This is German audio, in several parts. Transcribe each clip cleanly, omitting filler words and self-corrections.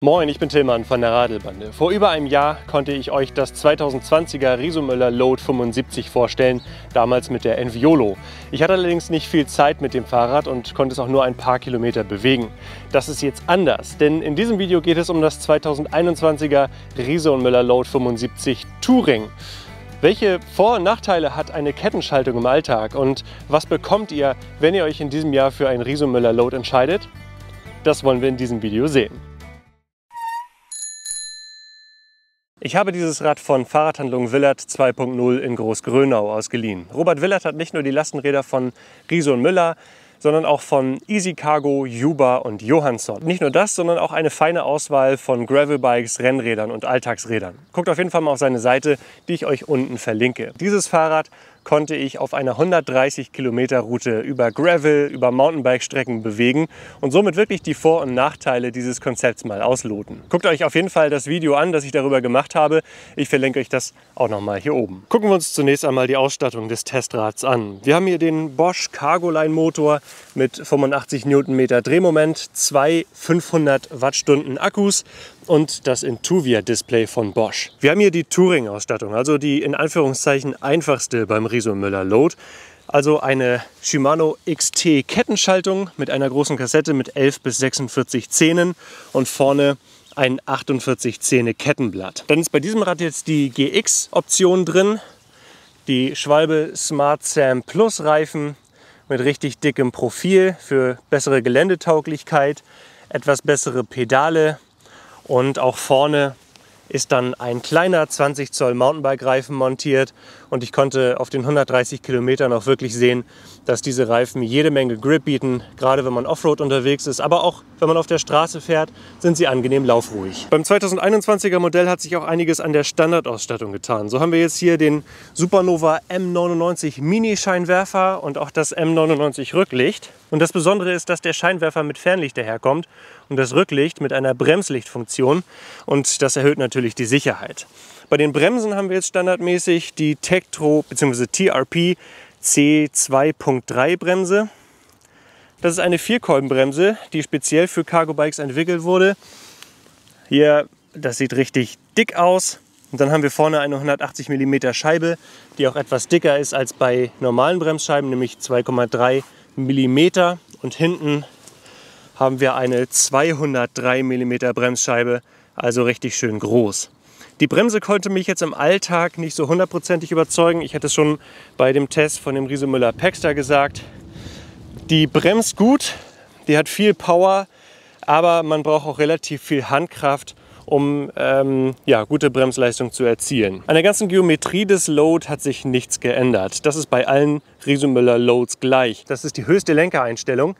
Moin, ich bin Tillmann von der Radelbande. Vor über einem Jahr konnte ich euch das 2020er Riso-Müller Load 75 vorstellen, damals mit der Enviolo. Ich hatte allerdings nicht viel Zeit mit dem Fahrrad und konnte es auch nur ein paar Kilometer bewegen. Das ist jetzt anders, denn in diesem Video geht es um das 2021er Riso-Müller Load 75 Touring. Welche Vor- und Nachteile hat eine Kettenschaltung im Alltag und was bekommt ihr, wenn ihr euch in diesem Jahr für ein Riso-Müller Load entscheidet? Das wollen wir in diesem Video sehen. Ich habe dieses Rad von Fahrradhandlung Willert 2.0 in Großgrönau ausgeliehen. Robert Willert hat nicht nur die Lastenräder von Riso und Müller, sondern auch von Easy Cargo, Juba und Johansson. Nicht nur das, sondern auch eine feine Auswahl von Gravelbikes, Rennrädern und Alltagsrädern. Guckt auf jeden Fall mal auf seine Seite, die ich euch unten verlinke. Dieses Fahrrad konnte ich auf einer 130 Kilometer Route über Gravel, über Mountainbike-Strecken bewegen und somit wirklich die Vor- und Nachteile dieses Konzepts mal ausloten. Guckt euch auf jeden Fall das Video an, das ich darüber gemacht habe. Ich verlinke euch das auch nochmal hier oben. Gucken wir uns zunächst einmal die Ausstattung des Testrads an. Wir haben hier den Bosch Cargoline Motor mit 85 Newtonmeter Drehmoment, zwei 500 Wattstunden Akkus und das Intuvia-Display von Bosch. Wir haben hier die Touring-Ausstattung, also die in Anführungszeichen einfachste beim Riso-Müller Load. Also eine Shimano XT Kettenschaltung mit einer großen Kassette mit 11 bis 46 Zähnen und vorne ein 48 Zähne Kettenblatt. Dann ist bei diesem Rad jetzt die GX-Option drin, die Schwalbe Smart Sam Plus Reifen mit richtig dickem Profil für bessere Geländetauglichkeit, etwas bessere Pedale. Und auch vorne ist dann ein kleiner 20 Zoll Mountainbike-Reifen montiert und ich konnte auf den 130 Kilometern auch wirklich sehen, dass diese Reifen jede Menge Grip bieten, gerade wenn man Offroad unterwegs ist, aber auch wenn man auf der Straße fährt, sind sie angenehm laufruhig. Beim 2021er Modell hat sich auch einiges an der Standardausstattung getan. So haben wir jetzt hier den Supernova M99 Mini-Scheinwerfer und auch das M99 Rücklicht. Und das Besondere ist, dass der Scheinwerfer mit Fernlicht daherkommt und das Rücklicht mit einer Bremslichtfunktion und das erhöht natürlich die Sicherheit. Bei den Bremsen haben wir jetzt standardmäßig die Tektro bzw. TRP C2.3 Bremse. Das ist eine Vierkolbenbremse, die speziell für Cargo-Bikes entwickelt wurde. Hier, das sieht richtig dick aus. Und dann haben wir vorne eine 180 mm Scheibe, die auch etwas dicker ist als bei normalen Bremsscheiben, nämlich 2,3 mm. Und hinten haben wir eine 203 mm Bremsscheibe, also richtig schön groß. Die Bremse konnte mich jetzt im Alltag nicht so hundertprozentig überzeugen. Ich hatte es schon bei dem Test von dem Riso-Müller Paxter gesagt. Die bremst gut, die hat viel Power, aber man braucht auch relativ viel Handkraft, um gute Bremsleistung zu erzielen. An der ganzen Geometrie des Load hat sich nichts geändert. Das ist bei allen Riso-Müller Loads gleich. Das ist die höchste Lenkereinstellung.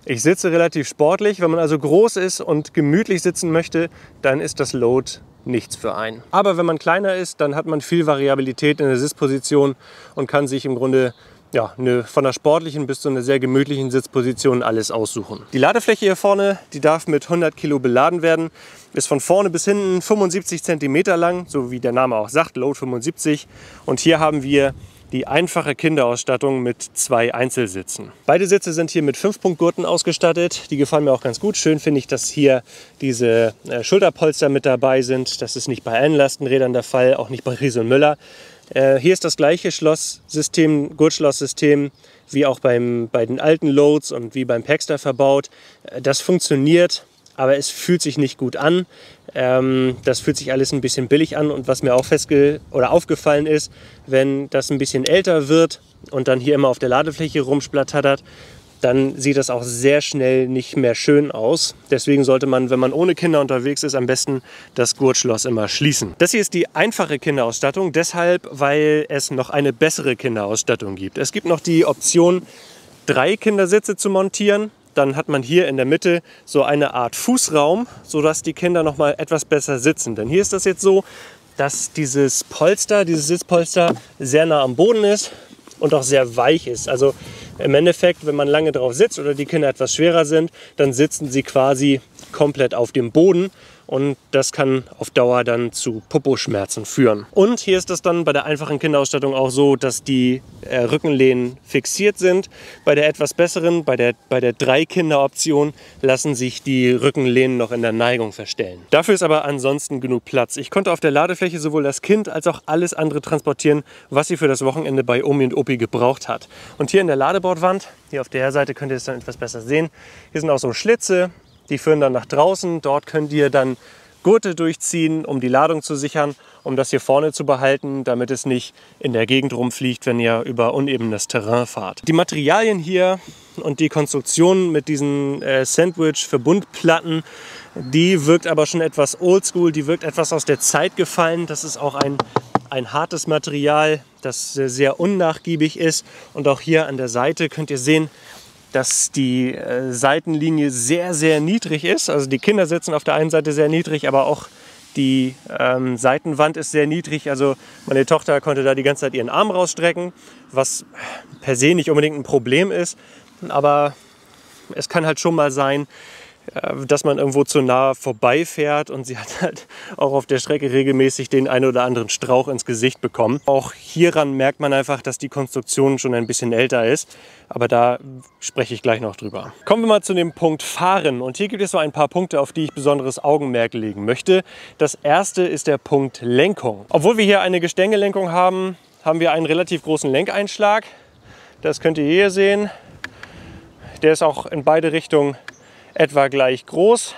Ich sitze relativ sportlich. Wenn man also groß ist und gemütlich sitzen möchte, dann ist das Load nichts für einen. Aber wenn man kleiner ist, dann hat man viel Variabilität in der Sitzposition und kann sich im Grunde von der sportlichen bis zu einer sehr gemütlichen Sitzposition alles aussuchen. Die Ladefläche hier vorne, die darf mit 100 Kilo beladen werden, ist von vorne bis hinten 75 cm lang, so wie der Name auch sagt, Load 75. Und hier haben wir die einfache Kinderausstattung mit 2 Einzelsitzen. Beide Sitze sind hier mit 5-Punkt-Gurten ausgestattet. Die gefallen mir auch ganz gut. Schön finde ich, dass hier diese Schulterpolster mit dabei sind. Das ist nicht bei allen Lastenrädern der Fall, auch nicht bei Riso und Müller. Hier ist das gleiche Schlosssystem, Gurtschlosssystem wie auch bei den alten Loads und wie beim Paxter verbaut. Das funktioniert, aber es fühlt sich nicht gut an. Das fühlt sich alles ein bisschen billig an und was mir auch aufgefallen ist, wenn das ein bisschen älter wird und dann hier immer auf der Ladefläche rumsplattert, dann sieht das auch sehr schnell nicht mehr schön aus. Deswegen sollte man, wenn man ohne Kinder unterwegs ist, am besten das Gurtschloss immer schließen. Das hier ist die einfache Kinderausstattung, deshalb, weil es noch eine bessere Kinderausstattung gibt. Es gibt noch die Option, 3 Kindersitze zu montieren. Dann hat man hier in der Mitte so eine Art Fußraum, sodass die Kinder noch mal etwas besser sitzen. Denn hier ist das jetzt so, dass dieses Sitzpolster sehr nah am Boden ist und auch sehr weich ist. Also Im Endeffekt, wenn man lange drauf sitzt oder die Kinder etwas schwerer sind, dann sitzen sie quasi komplett auf dem Boden. Und das kann auf Dauer dann zu Poposchmerzen führen. Und hier ist es dann bei der einfachen Kinderausstattung auch so, dass die Rückenlehnen fixiert sind. Bei der etwas besseren, bei der 3-Kinder-Option, lassen sich die Rückenlehnen noch in der Neigung verstellen. Dafür ist aber ansonsten genug Platz. Ich konnte auf der Ladefläche sowohl das Kind als auch alles andere transportieren, was sie für das Wochenende bei Omi und Opi gebraucht hat. Und hier in der Ladebordwand, hier auf der Seite könnt ihr es dann etwas besser sehen, hier sind auch so Schlitze. Die führen dann nach draußen. Dort könnt ihr dann Gurte durchziehen, um die Ladung zu sichern, um das hier vorne zu behalten, damit es nicht in der Gegend rumfliegt, wenn ihr über unebenes Terrain fahrt. Die Materialien hier und die Konstruktion mit diesen Sandwich-Verbundplatten, die wirkt aber schon etwas oldschool, die wirkt etwas aus der Zeit gefallen. Das ist auch ein hartes Material, das sehr unnachgiebig ist. Und auch hier an der Seite könnt ihr sehen, dass die Seitenlinie sehr, sehr niedrig ist. Also die Kinder sitzen auf der einen Seite sehr niedrig, aber auch die Seitenwand ist sehr niedrig. Also meine Tochter konnte da die ganze Zeit ihren Arm rausstrecken, was per se nicht unbedingt ein Problem ist. Aber es kann halt schon mal sein, dass man irgendwo zu nah vorbeifährt und sie hat halt auch auf der Strecke regelmäßig den einen oder anderen Strauch ins Gesicht bekommen. Auch hieran merkt man einfach, dass die Konstruktion schon ein bisschen älter ist, aber da spreche ich gleich noch drüber. Kommen wir mal zu dem Punkt Fahren und hier gibt es so ein paar Punkte, auf die ich besonderes Augenmerk legen möchte. Das erste ist der Punkt Lenkung. Obwohl wir hier eine Gestängelenkung haben, haben wir einen relativ großen Lenkeinschlag. Das könnt ihr hier sehen. Der ist auch in beide Richtungen etwa gleich groß.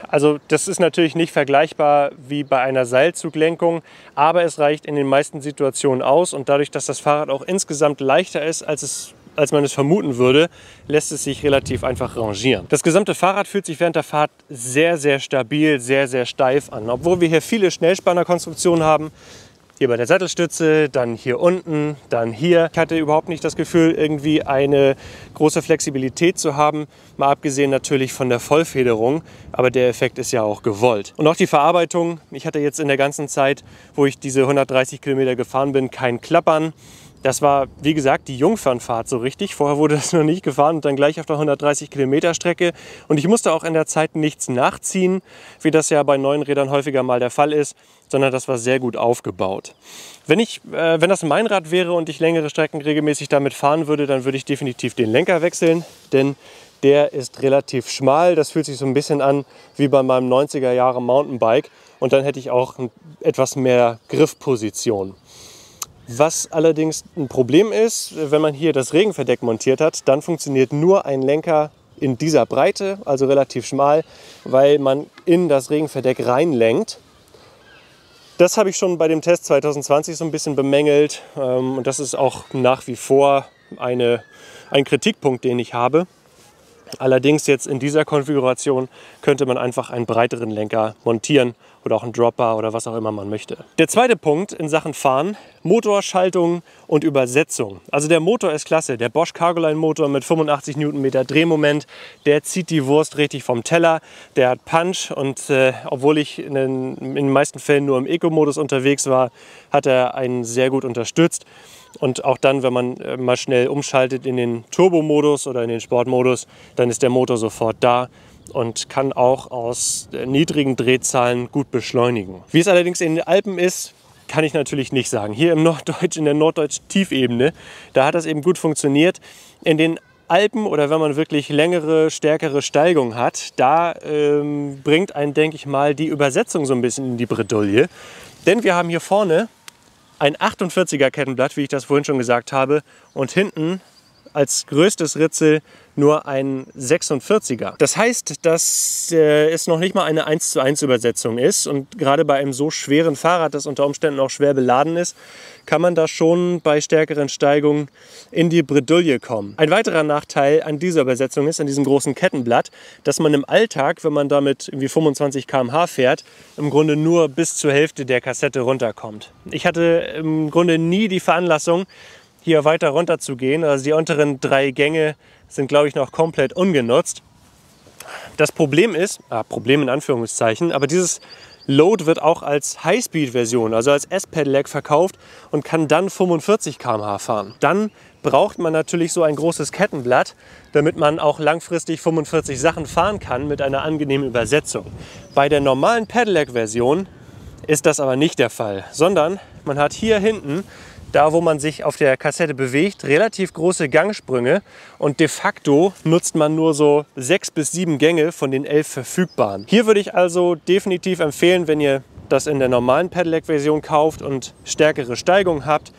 Also das ist natürlich nicht vergleichbar wie bei einer Seilzuglenkung, aber es reicht in den meisten Situationen aus und dadurch, dass das Fahrrad auch insgesamt leichter ist, als man es vermuten würde, lässt es sich relativ einfach rangieren. Das gesamte Fahrrad fühlt sich während der Fahrt sehr, sehr stabil, sehr, sehr steif an. Obwohl wir hier viele Schnellspannerkonstruktionen haben, hier bei der Sattelstütze, dann hier unten, dann hier. Ich hatte überhaupt nicht das Gefühl, irgendwie eine große Flexibilität zu haben, mal abgesehen natürlich von der Vollfederung, aber der Effekt ist ja auch gewollt. Und auch die Verarbeitung, ich hatte jetzt in der ganzen Zeit, wo ich diese 130 Kilometer gefahren bin, kein Klappern. Das war, wie gesagt, die Jungfernfahrt so richtig. Vorher wurde das noch nicht gefahren und dann gleich auf der 130 Kilometer Strecke. Und ich musste auch in der Zeit nichts nachziehen, wie das ja bei neuen Rädern häufiger mal der Fall ist, sondern das war sehr gut aufgebaut. Wenn das mein Rad wäre und ich längere Strecken regelmäßig damit fahren würde, dann würde ich definitiv den Lenker wechseln, denn der ist relativ schmal. Das fühlt sich so ein bisschen an wie bei meinem 90er Jahre Mountainbike und dann hätte ich auch etwas mehr Griffposition. Was allerdings ein Problem ist, wenn man hier das Regenverdeck montiert hat, dann funktioniert nur ein Lenker in dieser Breite, also relativ schmal, weil man in das Regenverdeck reinlenkt. Das habe ich schon bei dem Test 2020 so ein bisschen bemängelt und das ist auch nach wie vor ein Kritikpunkt, den ich habe. Allerdings jetzt in dieser Konfiguration könnte man einfach einen breiteren Lenker montieren oder auch einen Dropper oder was auch immer man möchte. Der zweite Punkt in Sachen Fahren, Motor, Schaltung und Übersetzung. Also der Motor ist klasse. Der Bosch Cargoline Motor mit 85 Newtonmeter Drehmoment, der zieht die Wurst richtig vom Teller. Der hat Punch und obwohl ich in den meisten Fällen nur im Eco-Modus unterwegs war, hat er einen sehr gut unterstützt. Und auch dann, wenn man mal schnell umschaltet in den Turbo-Modus oder in den Sportmodus, dann ist der Motor sofort da und kann auch aus niedrigen Drehzahlen gut beschleunigen. Wie es allerdings in den Alpen ist, kann ich natürlich nicht sagen. Hier in der norddeutschen Tiefebene, da hat das eben gut funktioniert. In den Alpen oder wenn man wirklich längere, stärkere Steigungen hat, da bringt einen, denke ich mal, die Übersetzung so ein bisschen in die Bredouille. Denn wir haben hier vorne ein 48er Kettenblatt, wie ich das vorhin schon gesagt habe, und hinten als größtes Ritzel nur ein 46er. Das heißt, dass es noch nicht mal eine 1:1 Übersetzung ist und gerade bei einem so schweren Fahrrad, das unter Umständen auch schwer beladen ist, kann man da schon bei stärkeren Steigungen in die Bredouille kommen. Ein weiterer Nachteil an dieser Übersetzung ist, an diesem großen Kettenblatt, dass man im Alltag, wenn man damit irgendwie 25 km/h fährt, im Grunde nur bis zur Hälfte der Kassette runterkommt. Ich hatte im Grunde nie die Veranlassung, hier weiter runter zu gehen. Also die unteren 3 Gänge sind, glaube ich, noch komplett ungenutzt. Das Problem ist, Problem in Anführungszeichen, aber dieses Load wird auch als Highspeed-Version, also als S-Pedelec verkauft und kann dann 45 km/h fahren. Dann braucht man natürlich so ein großes Kettenblatt, damit man auch langfristig 45 Sachen fahren kann mit einer angenehmen Übersetzung. Bei der normalen Pedelec-Version ist das aber nicht der Fall, sondern man hat hier hinten, da wo man sich auf der Kassette bewegt, relativ große Gangsprünge und de facto nutzt man nur so 6 bis 7 Gänge von den 11 verfügbaren. Hier würde ich also definitiv empfehlen, wenn ihr das in der normalen Pedelec-Version kauft und stärkere Steigungen habt,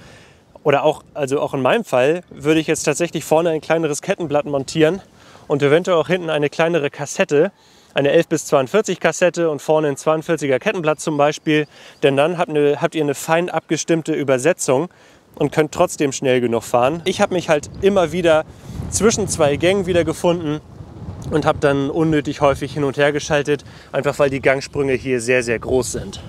oder auch in meinem Fall, würde ich jetzt tatsächlich vorne ein kleineres Kettenblatt montieren und eventuell auch hinten eine kleinere Kassette, eine 11 bis 42 Kassette und vorne ein 42er Kettenblatt zum Beispiel, denn dann habt ihr eine fein abgestimmte Übersetzung und könnt trotzdem schnell genug fahren. Ich habe mich halt immer wieder zwischen 2 Gängen wiedergefunden und habe dann unnötig häufig hin und her geschaltet, einfach weil die Gangsprünge hier sehr, sehr groß sind.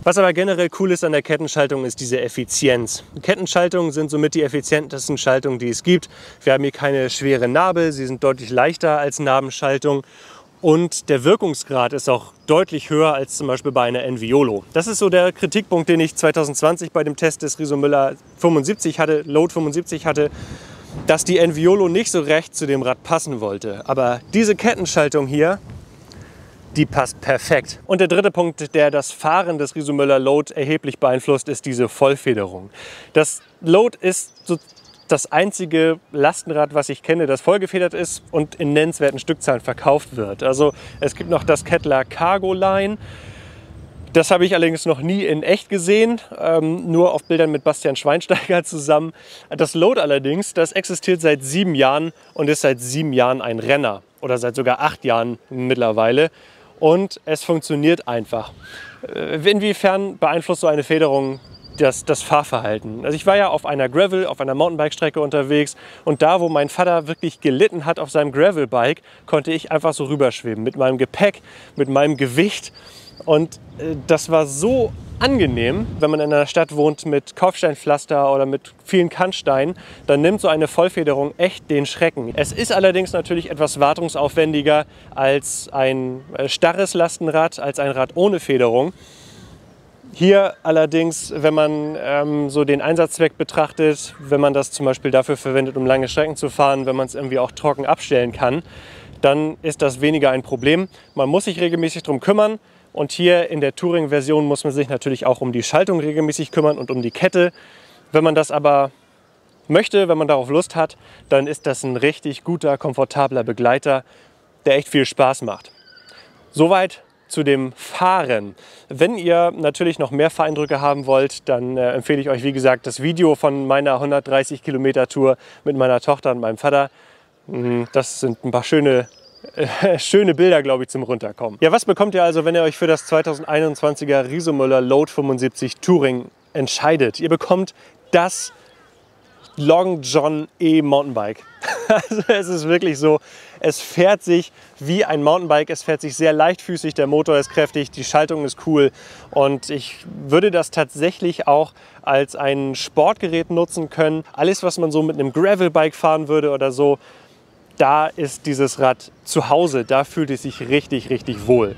Was aber generell cool ist an der Kettenschaltung, ist diese Effizienz. Kettenschaltungen sind somit die effizientesten Schaltungen, die es gibt. Wir haben hier keine schwere Nabel, sie sind deutlich leichter als Nabenschaltung. Und der Wirkungsgrad ist auch deutlich höher als zum Beispiel bei einer Enviolo. Das ist so der Kritikpunkt, den ich 2020 bei dem Test des Riso Müller 75 hatte, Load 75 hatte, dass die Enviolo nicht so recht zu dem Rad passen wollte. Aber diese Kettenschaltung hier, die passt perfekt. Und der dritte Punkt, der das Fahren des Riso Müller Load erheblich beeinflusst, ist diese Vollfederung. Das Load ist so das einzige Lastenrad, was ich kenne, das vollgefedert ist und in nennenswerten Stückzahlen verkauft wird. Also es gibt noch das Kettler Cargo Line. Das habe ich allerdings noch nie in echt gesehen, nur auf Bildern mit Bastian Schweinsteiger zusammen. Das Load allerdings, das existiert seit 7 Jahren und ist seit 7 Jahren ein Renner oder seit sogar 8 Jahren mittlerweile. Und es funktioniert einfach. Inwiefern beeinflusst so eine Federung das Fahrverhalten? Also ich war ja auf einer Gravel, auf einer Mountainbike-Strecke unterwegs und da, wo mein Vater wirklich gelitten hat auf seinem Gravelbike, konnte ich einfach so rüberschweben mit meinem Gepäck, mit meinem Gewicht. Und das war so angenehm, wenn man in einer Stadt wohnt mit Kopfsteinpflaster oder mit vielen Kannsteinen, dann nimmt so eine Vollfederung echt den Schrecken. Es ist allerdings natürlich etwas wartungsaufwendiger als ein starres Lastenrad, als ein Rad ohne Federung. Hier allerdings, wenn man so den Einsatzzweck betrachtet, wenn man das zum Beispiel dafür verwendet, um lange Strecken zu fahren, wenn man es irgendwie auch trocken abstellen kann, dann ist das weniger ein Problem. Man muss sich regelmäßig darum kümmern. Und hier in der Touring-Version muss man sich natürlich auch um die Schaltung regelmäßig kümmern und um die Kette. Wenn man das aber möchte, wenn man darauf Lust hat, dann ist das ein richtig guter, komfortabler Begleiter, der echt viel Spaß macht. Soweit zu dem Fahren. Wenn ihr natürlich noch mehr Fahreindrücke haben wollt, dann empfehle ich euch, wie gesagt, das Video von meiner 130 Kilometer Tour mit meiner Tochter und meinem Vater. Das sind ein paar schöne Bilder, glaube ich, zum Runterkommen. Ja, was bekommt ihr also, wenn ihr euch für das 2021er Riso Müller Load 75 Touring entscheidet? Ihr bekommt das Long John E Mountainbike. Also es ist wirklich so, es fährt sich wie ein Mountainbike, es fährt sich sehr leichtfüßig, der Motor ist kräftig, die Schaltung ist cool und ich würde das tatsächlich auch als ein Sportgerät nutzen können. Alles, was man so mit einem Gravelbike fahren würde oder so, da ist dieses Rad zu Hause, da fühlt es sich richtig, richtig wohl.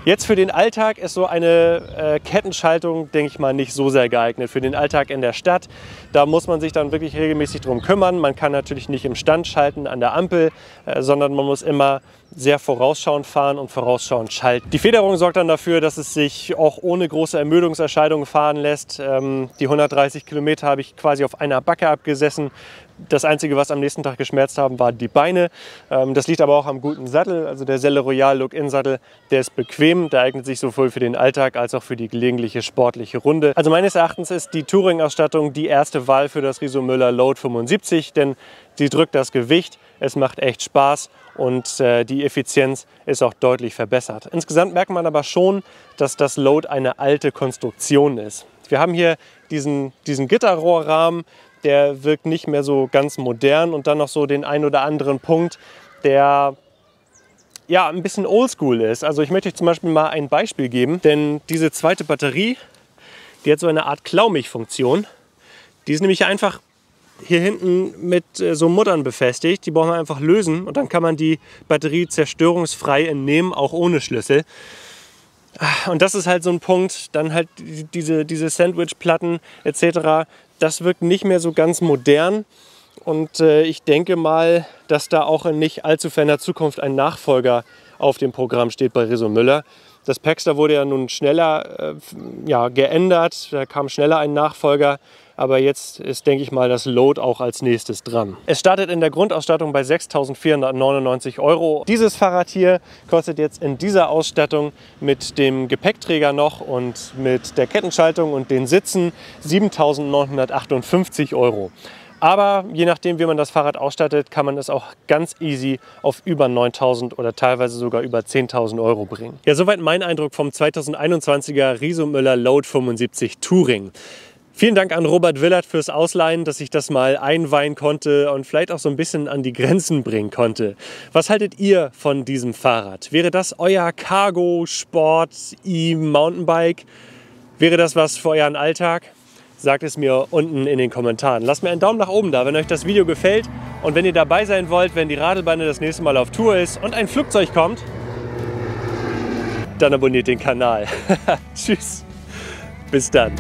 Jetzt für den Alltag ist so eine Kettenschaltung, denke ich mal, nicht so sehr geeignet. Für den Alltag in der Stadt, da muss man sich dann wirklich regelmäßig drum kümmern. Man kann natürlich nicht im Stand schalten an der Ampel, sondern man muss immer sehr vorausschauend fahren und vorausschauend schalten. Die Federung sorgt dann dafür, dass es sich auch ohne große Ermüdungserscheinungen fahren lässt. Die 130 Kilometer habe ich quasi auf einer Backe abgesessen. Das Einzige, was am nächsten Tag geschmerzt haben, waren die Beine. Das liegt aber auch am guten Sattel. Also der Selle Royal Look-In Sattel, der ist bequem. Der eignet sich sowohl für den Alltag als auch für die gelegentliche sportliche Runde. Also meines Erachtens ist die Touring-Ausstattung die erste Wahl für das Riso Müller Load 75, denn sie drückt das Gewicht, es macht echt Spaß und die Effizienz ist auch deutlich verbessert. Insgesamt merkt man aber schon, dass das Load eine alte Konstruktion ist. Wir haben hier diesen Gitterrohrrahmen, der wirkt nicht mehr so ganz modern und dann noch so den ein oder anderen Punkt, der ja ein bisschen oldschool ist. Also ich möchte euch zum Beispiel mal ein Beispiel geben, denn diese zweite Batterie, die hat so eine Art Klaumich-Funktion. Die ist nämlich einfach hier hinten mit so Muttern befestigt. Die braucht man einfach lösen und dann kann man die Batterie zerstörungsfrei entnehmen, auch ohne Schlüssel. Und das ist halt so ein Punkt, dann halt diese Sandwichplatten etc., das wirkt nicht mehr so ganz modern. Und ich denke mal, dass da auch in nicht allzu ferner Zukunft ein Nachfolger auf dem Programm steht bei Riso Müller. Das Paxter wurde ja nun schneller geändert, da kam schneller ein Nachfolger. Aber jetzt ist, denke ich mal, das Load auch als nächstes dran. Es startet in der Grundausstattung bei 6.499 €. Dieses Fahrrad hier kostet jetzt in dieser Ausstattung mit dem Gepäckträger noch und mit der Kettenschaltung und den Sitzen 7.958 €. Aber je nachdem, wie man das Fahrrad ausstattet, kann man es auch ganz easy auf über 9.000 oder teilweise sogar über 10.000 € bringen. Ja, soweit mein Eindruck vom 2021er Riso Müller Load 75 Touring. Vielen Dank an Robert Willert fürs Ausleihen, dass ich das mal einweihen konnte und vielleicht auch so ein bisschen an die Grenzen bringen konnte. Was haltet ihr von diesem Fahrrad? Wäre das euer Cargo, Sport, E-Mountainbike? Wäre das was für euren Alltag? Sagt es mir unten in den Kommentaren. Lasst mir einen Daumen nach oben da, wenn euch das Video gefällt. Und wenn ihr dabei sein wollt, wenn die Radelbande das nächste Mal auf Tour ist und ein Flugzeug kommt, dann abonniert den Kanal. Tschüss, bis dann.